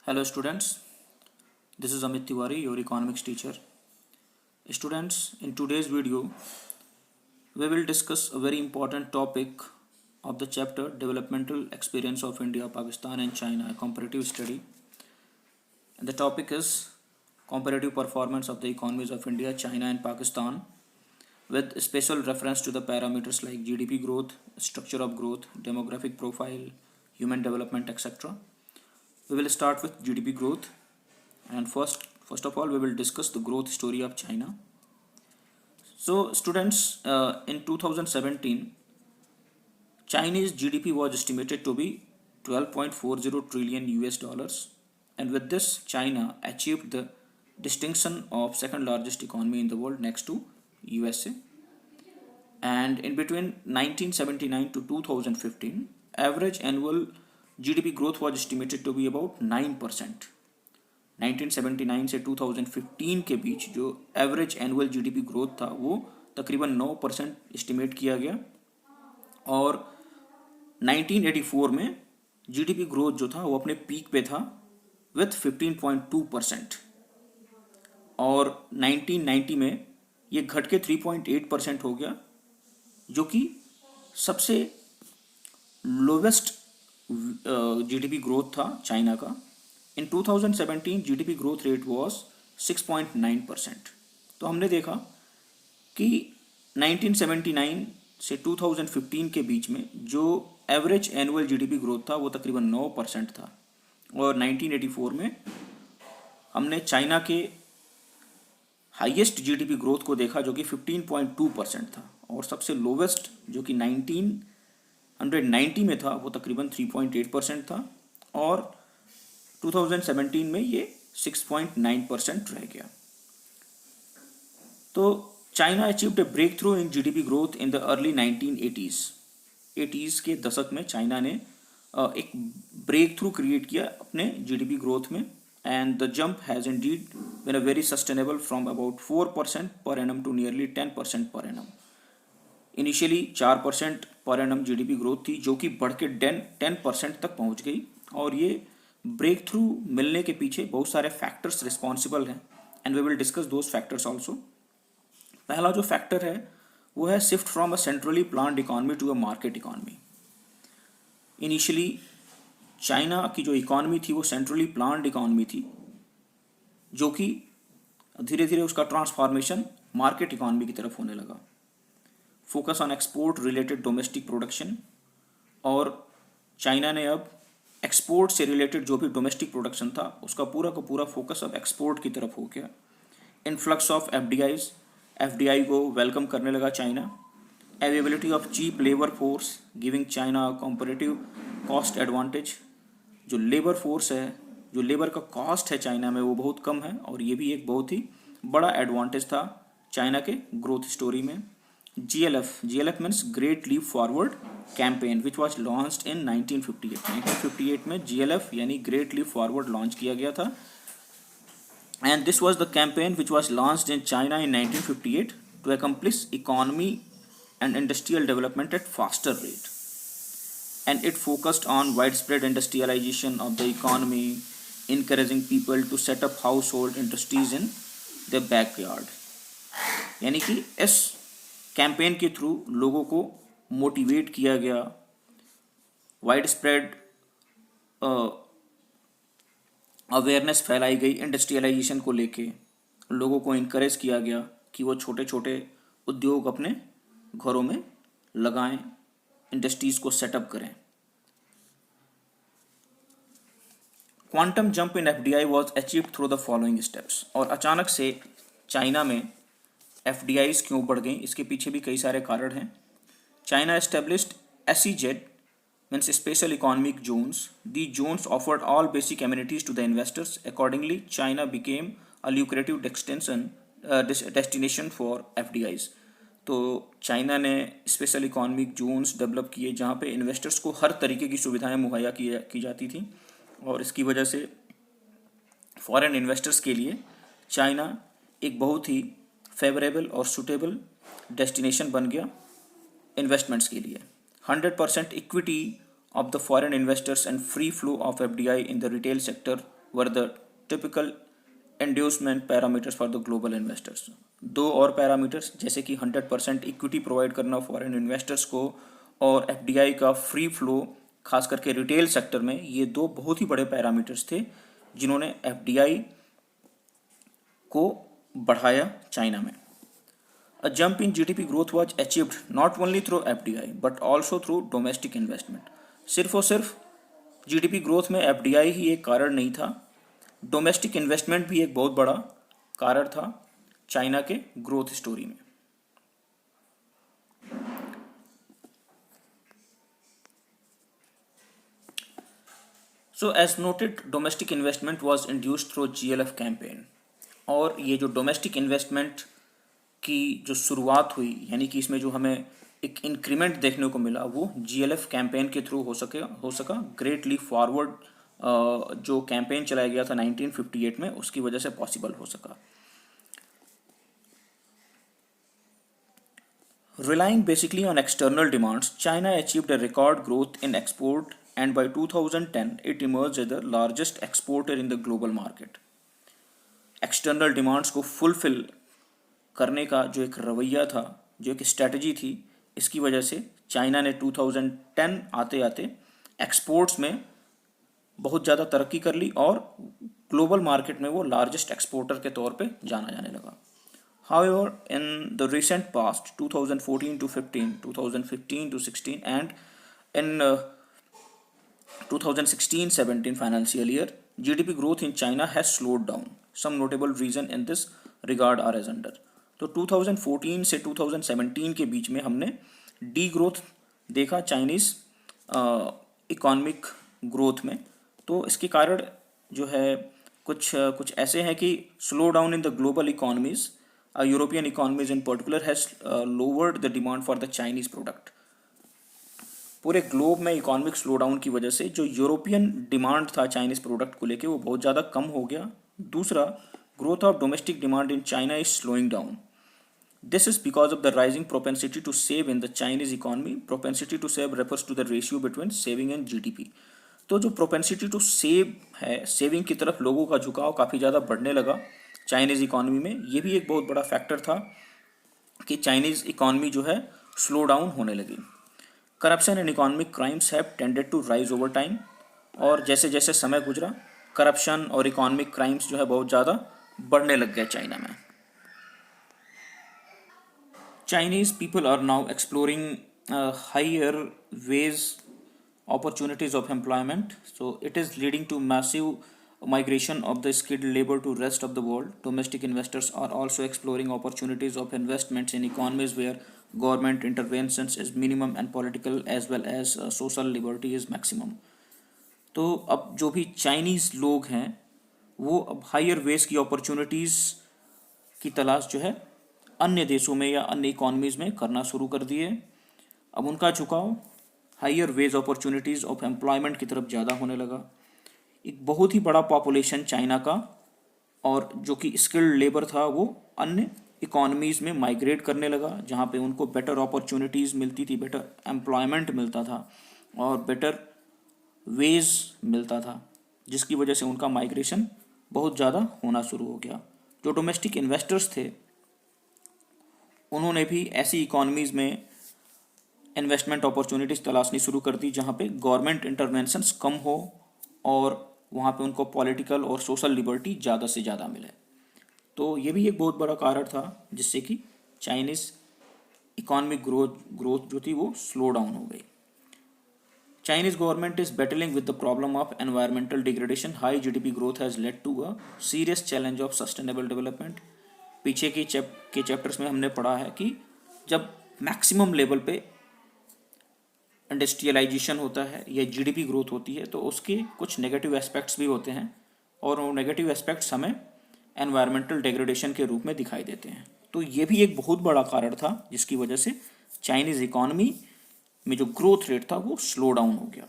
Hello students, this is Amit Tiwari, your economics teacher. Students, in today's video, we will discuss a very important topic of the chapter Developmental Experience of India, Pakistan and China, a comparative study. And the topic is comparative performance of the economies of India, China and Pakistan with special reference to the parameters like GDP growth, structure of growth, demographic profile, human development, etc. We will start with GDP growth. And first of all, we will discuss the growth story of China. So students, in 2017, Chinese GDP was estimated to be 12.40 trillion US dollars, and with this China achieved the distinction of second largest economy in the world next to USA. And in between 1979 to 2015, average annual GDP growth was estimated to be about 9%. 1979 से 2015 के बीच जो average annual GDP growth था वो तकरीबन 9% estimate किया गया, और 1984 में जीडीपी ग्रोथ जो था वो अपने पीक पे था विथ 15.2%, और 1990 में ये घट के 3.8% हो गया, जो कि सबसे लोवेस्ट जीडीपी ग्रोथ था चाइना का. In 2017 GDP growth rate was 6.9%. तो हमने देखा कि 1979 से 2015 के बीच में जो एवरेज एनुअल जीडीपी ग्रोथ था वो तकरीबन 9% था, और 1984 में हमने चाइना के हाईएस्ट जीडीपी ग्रोथ को देखा जो कि 15.2% था, और सबसे लोवेस्ट जो कि 1990 में था वो तकरीबन 3.8% था, और 2017 में ये 6.9% रह गया. तो China achieved a breakthrough in GDP growth in the early 1980s. 80s के दशक में चाइना ने एक ब्रेक थ्रू क्रिएट किया अपने जीडीपी ग्रोथ में, and the jump has indeed been a very sustainable from about 4% per annum to nearly 10% per annum. Initially 4% per annum GDP growth थी जो कि बढ़ के 10% तक पहुंच गई, और ये ब्रेक थ्रू मिलने के पीछे बहुत सारे फैक्टर्स रिस्पॉन्सिबल हैं, and we will discuss those factors also. पहला जो फैक्टर है वो है shift from a centrally planned economy to a market economy. Initially China की जो इकॉनमी थी वो सेंट्रली प्लान्ड इकॉनमी थी, जो कि धीरे धीरे उसका ट्रांसफॉर्मेशन मार्केट इकॉनमी की तरफ होने लगा. Focus on export related domestic production, और चाइना ने अब एक्सपोर्ट से रिलेटेड जो भी डोमेस्टिक प्रोडक्शन था उसका पूरा का पूरा फोकस अब एक्सपोर्ट की तरफ हो गया. इन्फ्लक्स ऑफ एफडीआई को वेलकम करने लगा China. Availability of cheap labour force giving China comparative cost advantage. जो लेबर फोर्स है, जो लेबर का कॉस्ट है चाइना में वो बहुत कम है, और ये भी एक बहुत ही बड़ा एडवांटेज था चाइना के ग्रोथ स्टोरी में. GLF means Great Leap Forward campaign which was launched in 1958. 1958 में GLF यानी Great Leap Forward लॉन्च किया गया था, and this was the campaign which was launched in China in 1958 to accomplish economy and industrial development at faster rate, and it focused on widespread industrialization of the economy, encouraging people to set up household industries in their backyard. यानी कि इस campaign के through लोगों को motivate किया गया, wide spread awareness फैलाई गई इंडस्ट्रियलाइजेशन को लेके. लोगों को इनकरेज किया गया कि वो छोटे छोटे उद्योग अपने घरों में लगाएं, इंडस्ट्रीज को सेटअप करें. Quantum jump in FDI was achieved through the following steps. और अचानक से चाइना में एफडीआईज क्यों बढ़ गई, इसके पीछे भी कई सारे कारण हैं. China established SEZ means special economic zones. The zones offered all basic amenities to the investors. Accordingly China became a lucrative destination for FDIs. तो चाइना ने स्पेशल इकोनॉमिक जोन्स डेवलप किए जहाँ पे इन्वेस्टर्स को हर तरीके की सुविधाएं मुहैया की जाती थी, और इसकी वजह से फॉरेन इन्वेस्टर्स के लिए चाइना एक बहुत ही फेवरेबल और सुटेबल डेस्टिनेशन बन गया इन्वेस्टमेंट्स के लिए. 100% equity of the foreign investors and free flow of FDI in the retail sector were the typical inducement parameters for the global investors. दो और पैरामीटर्स जैसे कि 100% इक्विटी प्रोवाइड करना फॉरेन इन्वेस्टर्स को और एफडीआई का फ्री फ्लो खास करके रिटेल सेक्टर में, ये दो बहुत ही बड़े पैरामीटर्स थे जिन्होंने एफडीआई को बढ़ाया चाइना में। A jump in GDP growth was achieved not only through FDI but also through domestic investment। सिर्फ और सिर्फ जीडीपी ग्रोथ में एफडीआई ही एक कारण नहीं था, डोमेस्टिक इन्वेस्टमेंट भी एक बहुत बड़ा कारण था चाइना के ग्रोथ स्टोरी में। So as noted, domestic investment was induced through GLF campaign. और ये जो डोमेस्टिक इन्वेस्टमेंट की जो शुरुआत हुई, यानी कि इसमें जो हमें एक इंक्रीमेंट देखने को मिला, वो जीएलएफ कैंपेन के थ्रू हो सका। ग्रेट लीप फॉरवर्ड जो कैंपेन चलाया गया था 1958 में, उसकी वजह से पॉसिबल हो सका। Relying basically on external demands, China achieved a record growth in export and by 2010 it emerged as the largest exporter in the global market। External demands को फुलफिल करने का जो एक रवैया था, जो एक स्ट्रेटजी थी, इसकी वजह से चाइना ने 2010 आते आते एक्सपोर्ट्स में बहुत ज़्यादा तरक्की कर ली और ग्लोबल मार्केट में वो लार्जेस्ट एक्सपोर्टर के तौर पे जाना जाने लगा। However, in the recent past, 2014 to 15, 2015 to 16, and in 2016-17 financial year, GDP growth in China has slowed down. Some notable reason in this regard are as under। तो 2014 से 2017 के बीच में हमने डी ग्रोथ देखा चाइनीज़ इकोनॉमिक ग्रोथ में। तो इसके कारण जो है कुछ ऐसे हैं कि slow down in the global economies, European economies in particular has lowered the demand for the Chinese product. पूरे ग्लोब में इकोनॉमिक स्लो डाउन की वजह से जो यूरोपियन डिमांड था चाइनीज़ प्रोडक्ट को लेके, वो बहुत ज़्यादा कम हो गया। दूसरा, growth of domestic demand in China is slowing down। This is because of the rising propensity to save in the Chinese economy। Propensity to save refers to the ratio between saving and GDP। तो जो propensity to save है, saving की तरफ लोगों का झुकाव काफ़ी ज़्यादा बढ़ने लगा चाइनीज़ इकोनॉमी में। ये भी एक बहुत बड़ा फैक्टर था कि चाइनीज़ इकोनॉमी जो है स्लो डाउन होने लगी। Corruption and economic crimes have tended to rise over time. और जैसे जैसे समय गुजरा, करप्शन और इकोनॉमिक क्राइम्स जो है बहुत ज़्यादा बढ़ने लग गया चाइना में। Chinese people are now exploring higher wage opportunities of employment, so it is leading to massive migration of the skilled labor to rest of the world। Domestic investors are also exploring opportunities of investments in economies where government interventions is minimum and political as well as social liberty is maximum। तो अब जो भी Chinese लोग हैं वो अब higher veg की opportunities की तलाश जो है अन्य देशों में या अन्य इकोनॉमीज़ में करना शुरू कर दिए। अब उनका झुकाव higher wage opportunities of employment की तरफ ज़्यादा होने लगा। एक बहुत ही बड़ा पॉपुलेशन चाइना का, और जो कि स्किल्ड लेबर था, वो अन्य इकोनॉमीज़ में माइग्रेट करने लगा, जहाँ पे उनको बेटर अपॉर्चुनिटीज़ मिलती थी, बेटर एम्प्लॉयमेंट मिलता था और बेटर वेज मिलता था, जिसकी वजह से उनका माइग्रेशन बहुत ज़्यादा होना शुरू हो गया। जो डोमेस्टिक इन्वेस्टर्स थे उन्होंने भी ऐसी इकोनॉमीज़ में इन्वेस्टमेंट अपॉर्चुनिटीज़ तलाशनी शुरू कर दी जहाँ पे गवर्नमेंट इंटरवेंशंस कम हो और वहाँ पे उनको पॉलिटिकल और सोशल लिबर्टी ज़्यादा से ज़्यादा मिले। तो ये भी एक बहुत बड़ा कारण था जिससे कि चाइनीज़ इकोनॉमिक ग्रोथ जो थी वो स्लो डाउन हो गई। Chinese government is battling with the problem of environmental degradation। High GDP growth has led to a serious challenge of sustainable development। पीछे के चैप्टर्स में हमने पढ़ा है कि जब मैक्सिमम लेवल पे इंडस्ट्रियलाइजेशन होता है या जीडीपी ग्रोथ होती है तो उसके कुछ नेगेटिव एस्पेक्ट्स भी होते हैं, और वो नेगेटिव एस्पेक्ट्स हमें एनवायरमेंटल डिग्रेडेशन के रूप में दिखाई देते हैं। तो ये भी एक बहुत बड़ा कारण था जिसकी वजह से चाइनीज़ इकॉनमी में जो ग्रोथ रेट था वो स्लो डाउन हो गया।